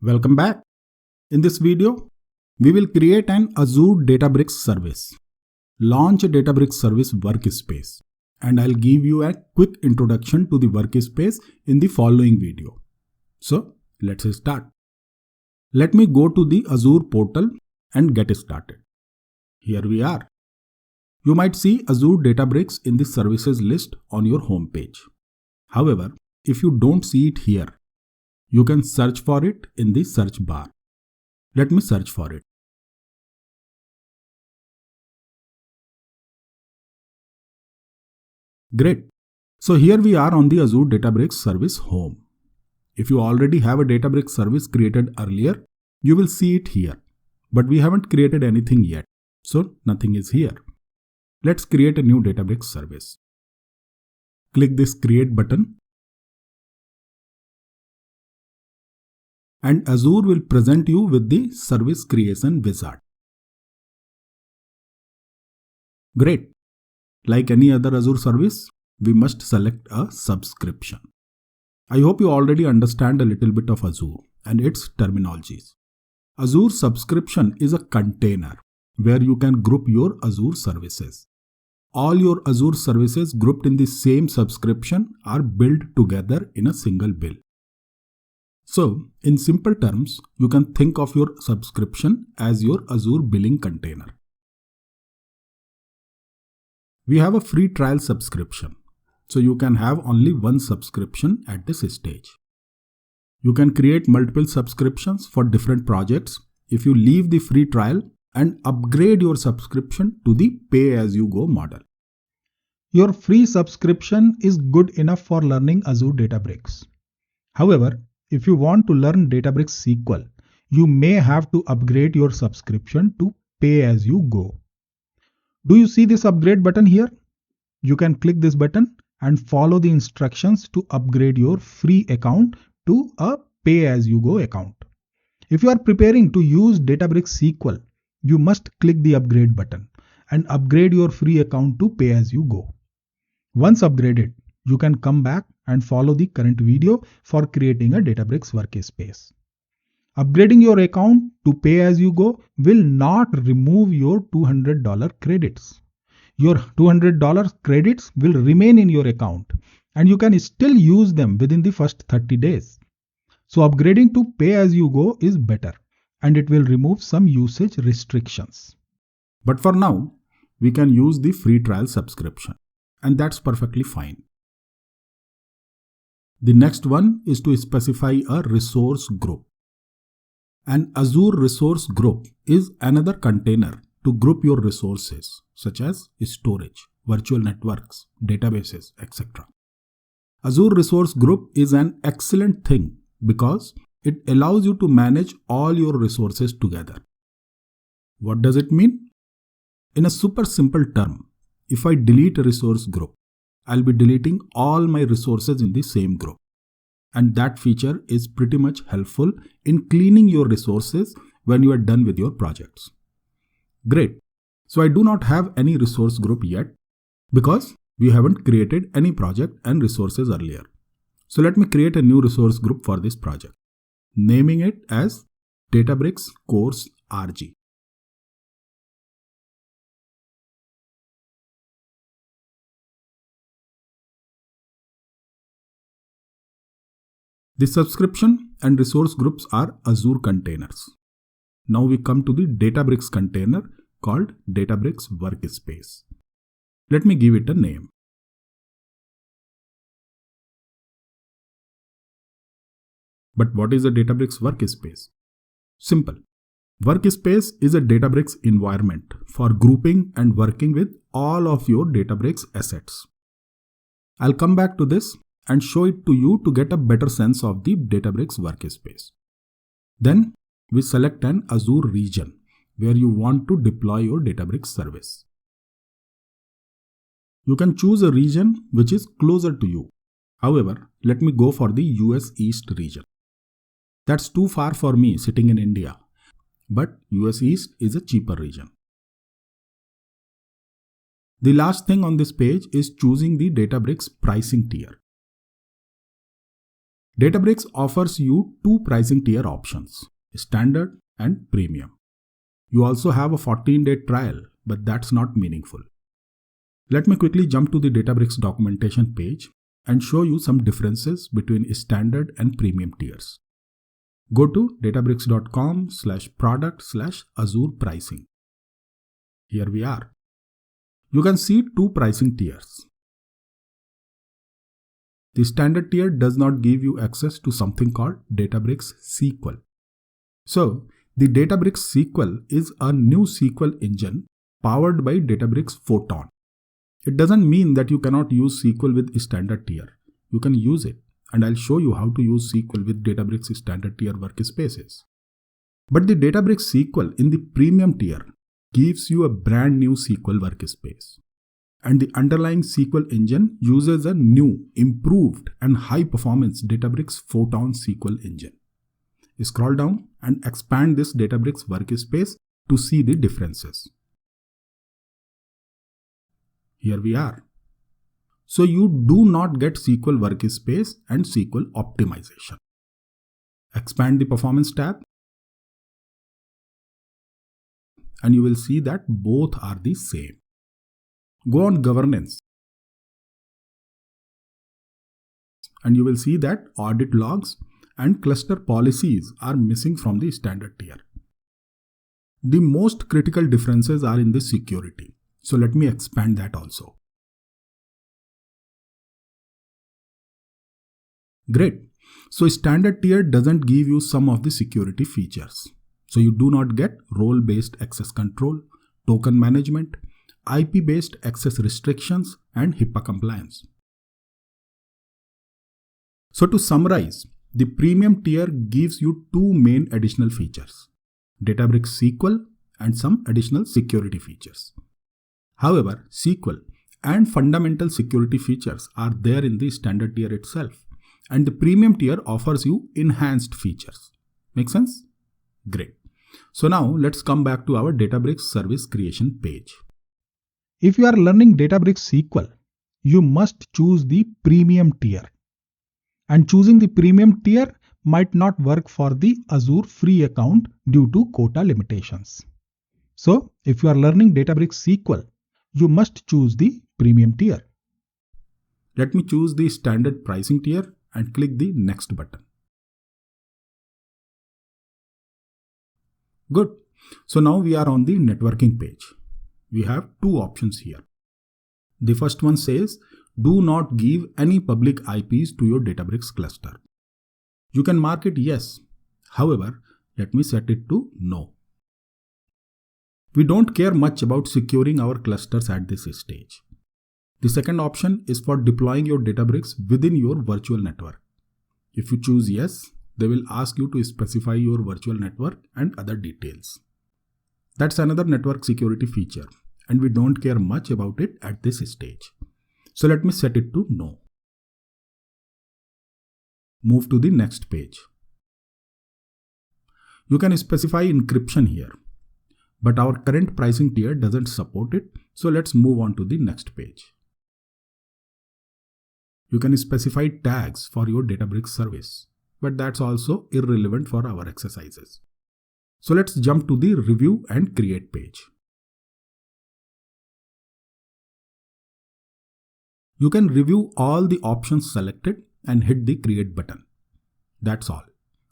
Welcome back. In this video, we will create an Azure Databricks service, launch a Databricks service workspace, and I'll give you a quick introduction to the workspace in the following video. So let's start. Let me go to the Azure portal and get started. Here we are. You might see Azure Databricks in the services list on your home page. However, if you don't see it here, you can search for it in the search bar. Let me search for it. Great. So here we are on the Azure Databricks service home. If you already have a Databricks service created earlier, you will see it here. But we haven't created anything yet, so nothing is here. Let's create a new Databricks service. Click this Create button. And Azure will present you with the service creation wizard. Great. Like any other Azure service, we must select a subscription. I hope you already understand a little bit of Azure and its terminologies. Azure subscription is a container where you can group your Azure services. All your Azure services grouped in the same subscription are billed together in a single bill. So, in simple terms, you can think of your subscription as your Azure billing container. We have a free trial subscription, so you can have only one subscription at this stage. You can create multiple subscriptions for different projects if you leave the free trial and upgrade your subscription to the pay-as-you-go model. Your free subscription is good enough for learning Azure Databricks. However, if you want to learn Databricks SQL, you may have to upgrade your subscription to pay-as-you-go. Do you see this upgrade button here? You can click this button and follow the instructions to upgrade your free account to a pay-as-you-go account. If you are preparing to use Databricks SQL, you must click the upgrade button and upgrade your free account to pay-as-you-go. Once upgraded, you can come back and follow the current video for creating a Databricks workspace. Upgrading your account to pay-as-you-go will not remove your $200 credits. Your $200 credits will remain in your account and you can still use them within the first 30 days. So upgrading to pay-as-you-go is better and it will remove some usage restrictions. But for now, we can use the free trial subscription and that's perfectly fine. The next one is to specify a resource group. An Azure resource group is another container to group your resources such as storage, virtual networks, databases, etc. Azure resource group is an excellent thing because it allows you to manage all your resources together. What does it mean? In a super simple term, if I delete a resource group, I'll be deleting all my resources in the same group. And that feature is pretty much helpful in cleaning your resources when you are done with your projects. Great. So I do not have any resource group yet because we haven't created any project and resources earlier. So let me create a new resource group for this project, naming it as Databricks Course RG. The subscription and resource groups are Azure containers. Now we come to the Databricks container called Databricks Workspace. Let me give it a name. But what is a Databricks Workspace? Simple. Workspace is a Databricks environment for grouping and working with all of your Databricks assets. I'll come back to this and show it to you to get a better sense of the Databricks workspace. Then we select an Azure region where you want to deploy your Databricks service. You can choose a region which is closer to you. However, let me go for the US East region. That's too far for me sitting in India, but US East is a cheaper region. The last thing on this page is choosing the Databricks pricing tier. Databricks offers you two pricing tier options, Standard and Premium. You also have a 14-day trial, but that's not meaningful. Let me quickly jump to the Databricks documentation page and show you some differences between Standard and Premium tiers. Go to databricks.com/product/Azure pricing. Here we are. You can see two pricing tiers. The Standard tier does not give you access to something called Databricks SQL. So, the Databricks SQL is a new SQL engine powered by Databricks Photon. It doesn't mean that you cannot use SQL with Standard tier. You can use it, and I'll show you how to use SQL with Databricks Standard tier workspaces. But the Databricks SQL in the Premium tier gives you a brand new SQL workspace. And the underlying SQL engine uses a new, improved, and high-performance Databricks Photon SQL engine. Scroll down and expand this Databricks workspace to see the differences. Here we are. So you do not get SQL Workspace and SQL Optimization. Expand the Performance tab and you will see that both are the same. Go on Governance and you will see that audit logs and cluster policies are missing from the Standard tier. The most critical differences are in the security. So let me expand that also. Great. So Standard tier doesn't give you some of the security features. So you do not get role-based access control, token management, IP-based access restrictions, and HIPAA compliance. So to summarize, the Premium tier gives you two main additional features, Databricks SQL and some additional security features. However, SQL and fundamental security features are there in the Standard tier itself, and the Premium tier offers you enhanced features. Make sense? Great. So now let's come back to our Databricks service creation page. If you are learning Databricks SQL, you must choose the Premium tier. And choosing the Premium tier might not work for the Azure free account due to quota limitations. So, if you are learning Databricks SQL, you must choose the Premium tier. Let me choose the Standard pricing tier and click the Next button. Good. So now we are on the networking page. We have two options here. The first one says, do not give any public IPs to your Databricks cluster. You can mark it yes. However, let me set it to no. We don't care much about securing our clusters at this stage. The second option is for deploying your Databricks within your virtual network. If you choose yes, they will ask you to specify your virtual network and other details. That's another network security feature, and we don't care much about it at this stage. So let me set it to no. Move to the next page. You can specify encryption here, but our current pricing tier doesn't support it, so let's move on to the next page. You can specify tags for your Databricks service, but that's also irrelevant for our exercises. So let's jump to the Review and Create page. You can review all the options selected and hit the Create button. That's all.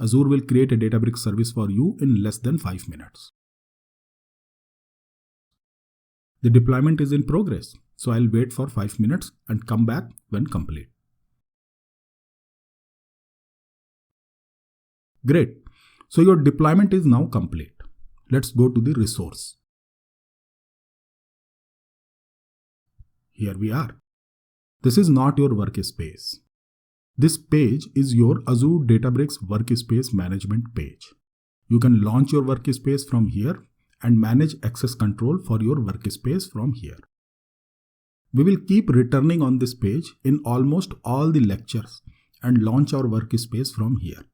Azure will create a Databricks service for you in less than 5 minutes. The deployment is in progress, so I'll wait for 5 minutes and come back when complete. Great. So your deployment is now complete. Let's go to the resource. Here we are. This is not your workspace. This page is your Azure Databricks Workspace Management page. You can launch your workspace from here and manage access control for your workspace from here. We will keep returning on this page in almost all the lectures and launch our workspace from here.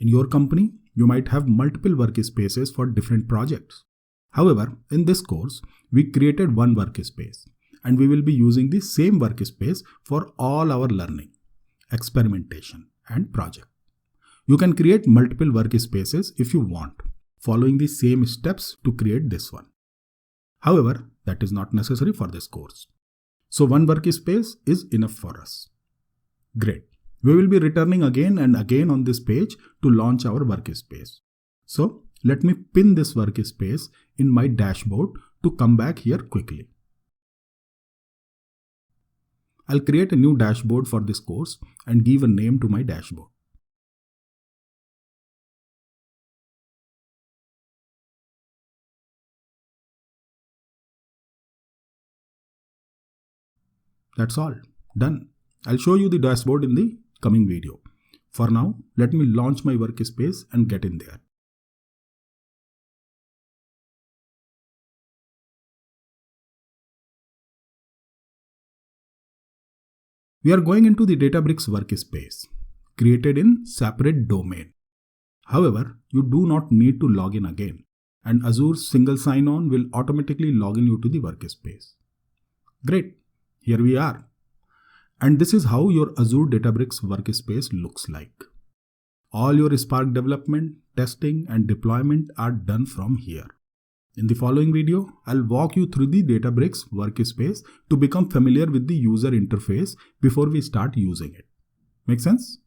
In your company, you might have multiple workspaces for different projects. However, in this course, we created one workspace, and we will be using the same workspace for all our learning, experimentation, and project. You can create multiple workspaces if you want, following the same steps to create this one. However, that is not necessary for this course. So one workspace is enough for us. Great. We will be returning again and again on this page to launch our workspace. So let me pin this workspace in my dashboard to come back here quickly. I'll create a new dashboard for this course and give a name to my dashboard. That's all. Done. I'll show you the dashboard in the coming video. For now, let me launch my workspace and get in there. We are going into the Databricks Workspace, created in separate domain. However, you do not need to log in again, and Azure's single sign-on will automatically log in you to the workspace. Great, here we are. And this is how your Azure Databricks Workspace looks like. All your Spark development, testing, and deployment are done from here. In the following video, I'll walk you through the Databricks Workspace to become familiar with the user interface before we start using it. Make sense?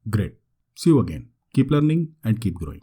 Great. See you again. Keep learning and keep growing.